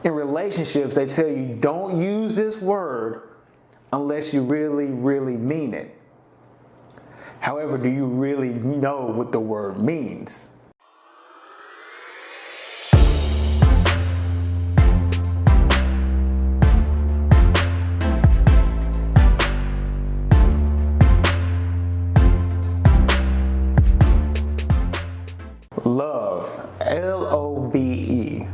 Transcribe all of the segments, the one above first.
In relationships, they tell you don't use this word unless you really, really mean it. However, do you really know what the word means? Love, L-O-V-E.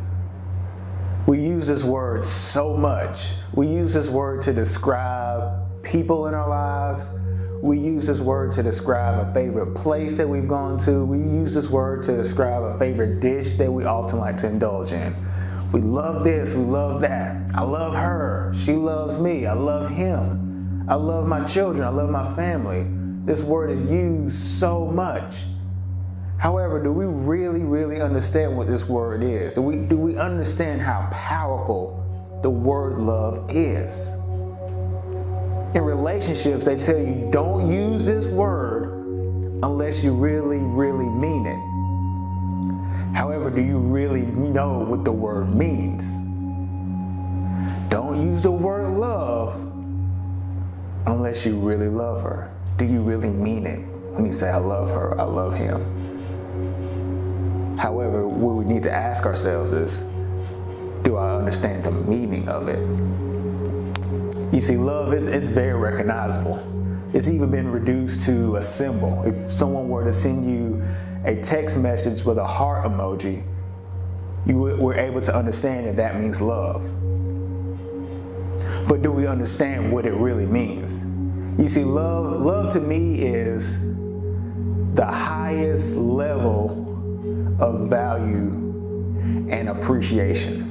We use this word so much. We use this word to describe people in our lives. We use this word to describe a favorite place that we've gone to. We use this word to describe a favorite dish that we often like to indulge in. We love this, we love that. I love her, she loves me, I love him. I love my children, I love my family. This word is used so much. However, do we really, really understand what this word is? Do we understand how powerful the word love is? In relationships, they tell you don't use this word unless you really, really mean it. However, do you really know what the word means? Don't use the word love unless you really love her. Do you really mean it when you say I love her, I love him? However, what we need to ask ourselves is, do I understand the meaning of it? You see, love, it's very recognizable. It's even been reduced to a symbol. If someone were to send you a text message with a heart emoji, you were able to understand that that means love. But do we understand what it really means? You see, love to me is the highest level of value and appreciation.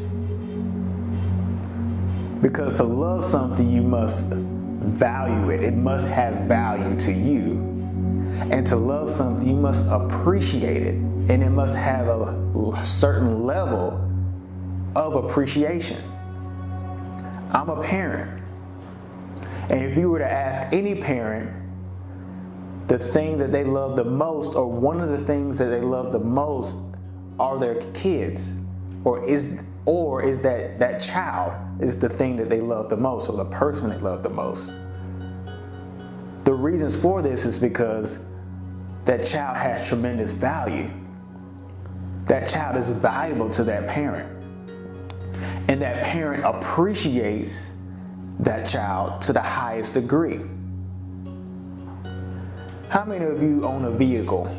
Because to love something, you must value it. It must have value to you. And to love something, you must appreciate it. And it must have a certain level of appreciation. I'm a parent. And if you were to ask any parent the thing that they love the most, or one of the things that they love the most, are their kids, or is that child is the thing that they love the most, or the person they love the most. The reasons for this is because that child has tremendous value. That child is valuable to that parent, and that parent appreciates that child to the highest degree. How many of you own a vehicle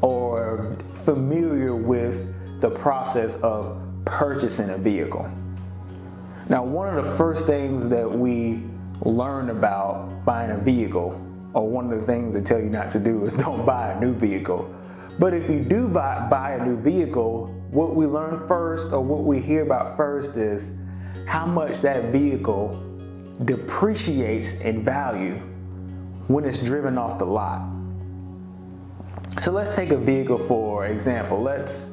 or familiar with the process of purchasing a vehicle? Now, one of the first things that we learn about buying a vehicle, or one of the things they tell you not to do, is don't buy a new vehicle. But if you do buy a new vehicle, what we learn first, or what we hear about first, is how much that vehicle depreciates in value when it's driven off the lot. So let's take a vehicle for example. Let's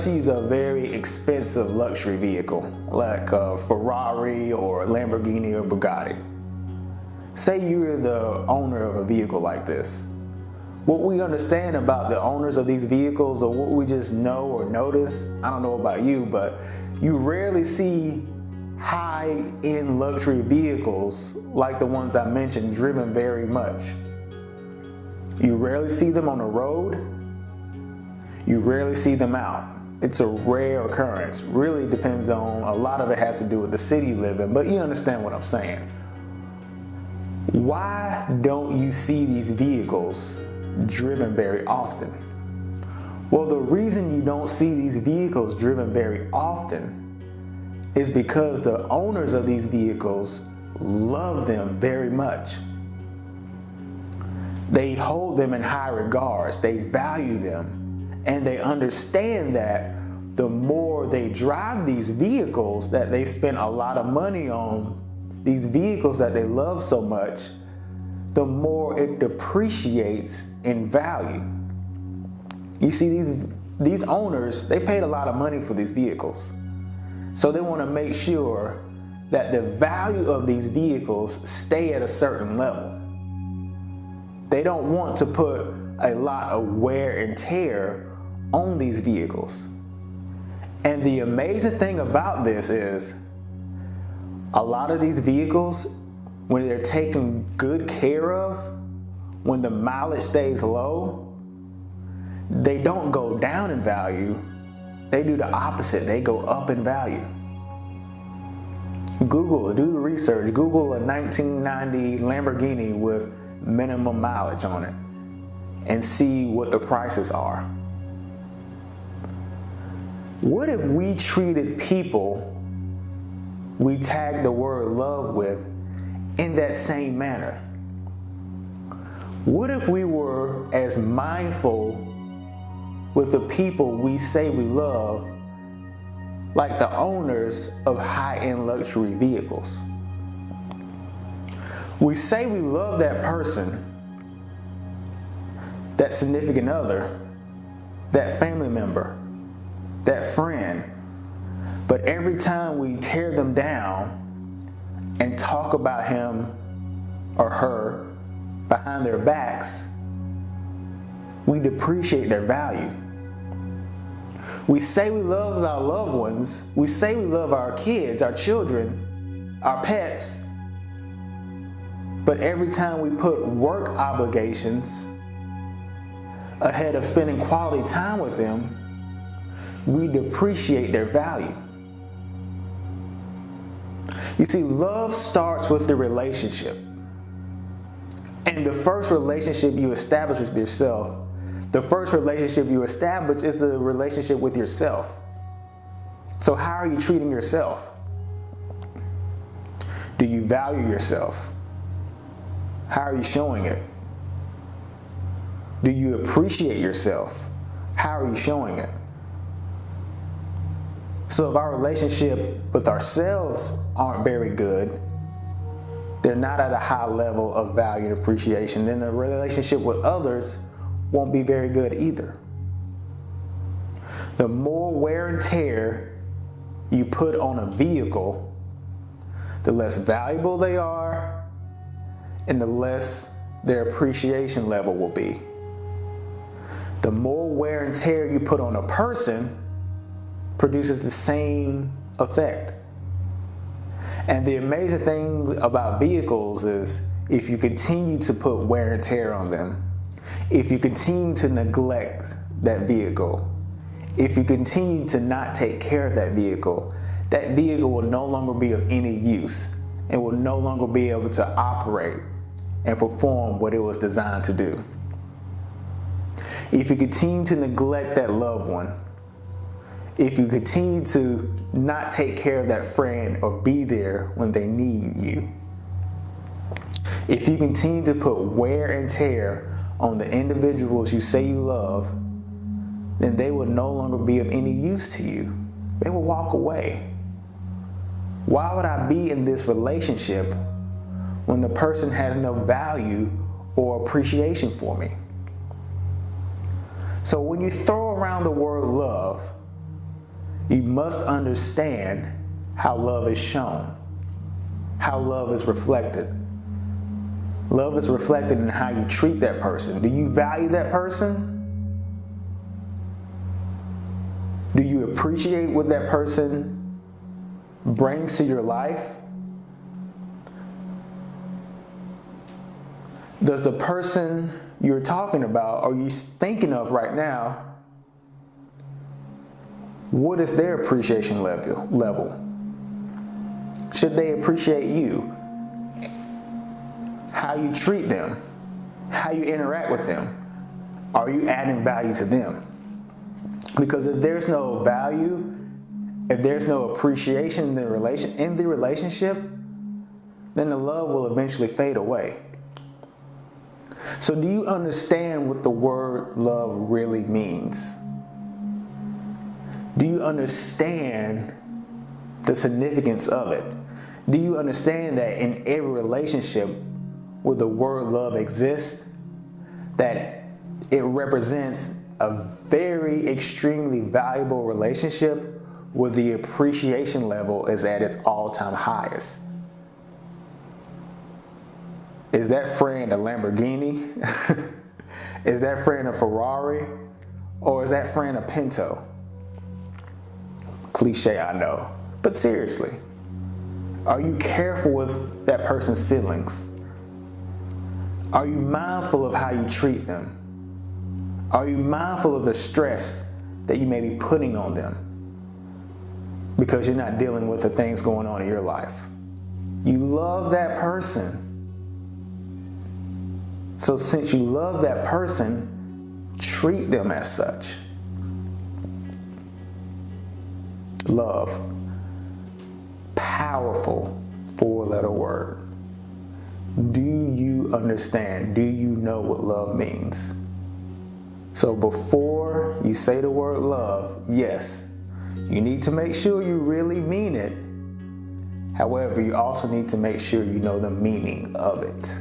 use a very expensive luxury vehicle like a Ferrari or a Lamborghini or Bugatti. Say you're the owner of a vehicle like this. What we understand about the owners of these vehicles, or what we just know or notice, I don't know about you, but you rarely see high-end luxury vehicles like the ones I mentioned driven very much. You rarely see them on the road. You rarely see them out. It's a rare occurrence. Really depends on, a lot of it has to do with the city you live in, but you understand what I'm saying. Why don't you see these vehicles driven very often? Well, the reason you don't see these vehicles driven very often is because the owners of these vehicles love them very much. They hold them in high regards, they value them, and they understand that the more they drive these vehicles that they spend a lot of money on, these vehicles that they love so much, the more it depreciates in value. You see, these owners, they paid a lot of money for these vehicles. So they want to make sure that the value of these vehicles stay at a certain level. They don't want to put a lot of wear and tear on these vehicles. And the amazing thing about this is a lot of these vehicles, when they're taken good care of, when the mileage stays low, they don't go down in value. They do the opposite. They go up in value. Google, do the research. Google a 1990 Lamborghini with minimum mileage on it and see what the prices are. What if we treated people we tag the word love with in that same manner? What if we were as mindful with the people we say we love like the owners of high-end luxury vehicles? We say we love that person, that significant other, that family member, that friend, but every time we tear them down and talk about him or her behind their backs, we depreciate their value. We say we love our loved ones, we say we love our kids, our children, our pets, but every time we put work obligations ahead of spending quality time with them, we depreciate their value. You see, love starts with the relationship. And the first relationship you establish with yourself, the first relationship you establish is the relationship with yourself. So how are you treating yourself? Do you value yourself? How are you showing it? Do you appreciate yourself? How are you showing it? So if our relationship with ourselves aren't very good, they're not at a high level of value and appreciation, then the relationship with others won't be very good either. The more wear and tear you put on a vehicle, the less valuable they are and the less their appreciation level will be. The more wear and tear you put on a person produces the same effect. And the amazing thing about vehicles is if you continue to put wear and tear on them, if you continue to neglect that vehicle, if you continue to not take care of that vehicle will no longer be of any use and will no longer be able to operate and perform what it was designed to do. If you continue to neglect that loved one, if you continue to not take care of that friend or be there when they need you, if you continue to put wear and tear on the individuals you say you love, then they will no longer be of any use to you. They will walk away. Why would I be in this relationship when the person has no value or appreciation for me? So when you throw around the word love, you must understand how love is shown, how love is reflected. Love is reflected in how you treat that person. Do you value that person? Do you appreciate what that person brings to your life? Does the person you're talking about, or you thinking of right now, what is their appreciation level? Should they appreciate you? How you treat them? How you interact with them? Are you adding value to them? Because if there's no value, if there's no appreciation in the relationship, then the love will eventually fade away. So do you understand what the word love really means? Do you understand the significance of it? Do you understand that in every relationship where the word love exists, that it represents a very extremely valuable relationship where the appreciation level is at its all-time highest? Is that friend a Lamborghini? Is that friend a Ferrari? Or is that friend a Pinto? cliche, I know. But seriously, are you careful with that person's feelings? Are you mindful of how you treat them? Are you mindful of the stress that you may be putting on them because you're not dealing with the things going on in your life? You love that person. So since you love that person, treat them as such. Love. Powerful four-letter word. Do you understand? Do you know what love means? So before you say the word love, yes, you need to make sure you really mean it. However, you also need to make sure you know the meaning of it.